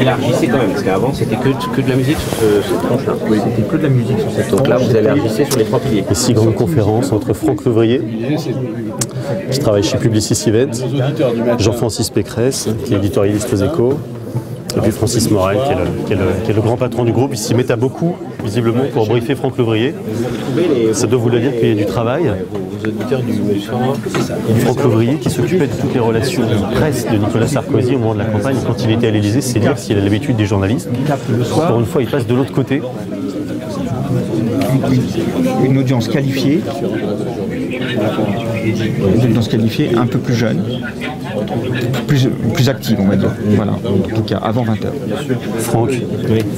élargissez quand même, parce qu'avant c'était que de la musique sur cette tranche-là. C'était que de la musique sur cette Donc là, vous élargissez sur les 3 piliers. Ici, grande conférence entre Franck Levrier, qui travaille chez Publicis Event, Jean-Francis Pécresse, qui est éditorialiste aux Échos, et puis Francis Morel, qui est le grand patron du groupe. Il s'y met à beaucoup, visiblement, pour briefer Franck Levrier. Ça doit vouloir dire qu'il y a du travail. Franck Levrier, qui s'occupait de toutes les relations de presse de Nicolas Sarkozy au moment de la campagne, quand il était à l'Élysée, c'est dire s'il a l'habitude des journalistes. Pour une fois, il passe de l'autre côté. Une audience qualifiée, un peu plus jeune, plus active, on va dire. Voilà, en tout cas, avant 20h. Franck,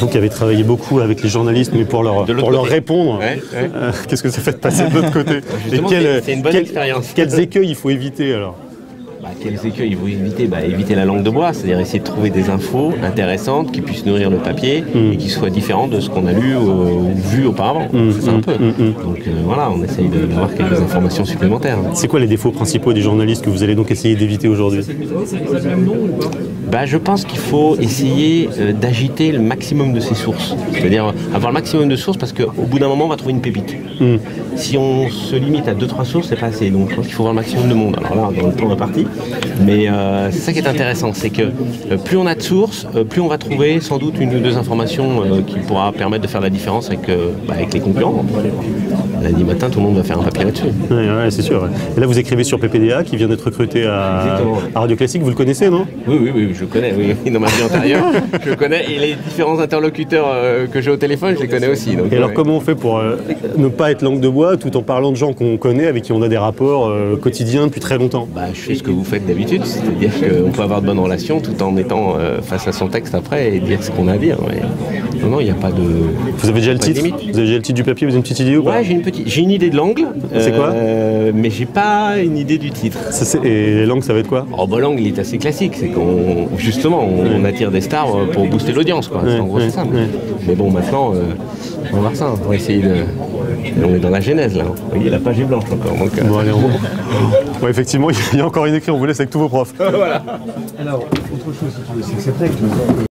donc avait travaillé beaucoup avec les journalistes, mais pour leur répondre, qu'est-ce que ça fait de passer de l'autre côté? C'est une bonne expérience. Quels écueils il faut éviter alors? Quels écueils il faut éviter? Éviter la langue de bois, c'est-à-dire essayer de trouver des infos intéressantes qui puissent nourrir le papier et qui soient différentes de ce qu'on a lu ou vu auparavant. C'est ça un peu. Donc voilà, on essaye d'avoir quelques informations supplémentaires. C'est quoi les défauts principaux des journalistes que vous allez donc essayer d'éviter aujourd'hui? Je pense qu'il faut essayer d'agiter le maximum de ses sources. C'est-à-dire avoir le maximum de sources parce qu'au bout d'un moment, on va trouver une pépite. Si on se limite à 2-3 sources, c'est pas assez. Donc je pense qu'il faut voir le maximum de monde. Alors là, dans le temps imparti. Mais c'est ça qui est intéressant, c'est que plus on a de sources, plus on va trouver sans doute une ou deux informations qui pourra permettre de faire la différence avec les concurrents. Lundi matin, tout le monde va faire un papier là-dessus. Ouais, c'est sûr. Ouais. Et là, vous écrivez sur PPDA, qui vient d'être recruté à Radio Classique. Vous le connaissez, non? Oui, je le connais. Oui. Dans ma vie antérieure, je le connais. Et les différents interlocuteurs que j'ai au téléphone, je les connais aussi. Donc, et alors, comment on fait pour ne pas être langue de bois, tout en parlant de gens qu'on connaît, avec qui on a des rapports quotidiens depuis très longtemps? Je fais ce que vous faites d'habitude, c'est-à-dire qu'on peut avoir de bonnes relations tout en étant face à son texte après et dire ce qu'on a à dire. Mais non, il n'y a pas de... Vous avez déjà le titre? Vous avez déjà le titre du papier? Vous avez une petite idée ou pas? Ouais, j'ai une idée de l'angle. C'est quoi? Mais j'ai pas une idée du titre. Et l'angle, ça va être quoi? L'angle, il est assez classique. C'est qu'on, justement, on attire des stars pour booster l'audience, quoi. En gros, c'est ça. Mais bon, maintenant, on va voir ça. On va essayer de... On est dans la genèse, là. Vous voyez, la page est blanche encore. Donc, bon, allez, effectivement, il y a encore une écrit. On vous laisse avec tous vos profs. Voilà. Alors, autre chose, si tu veux, c'est que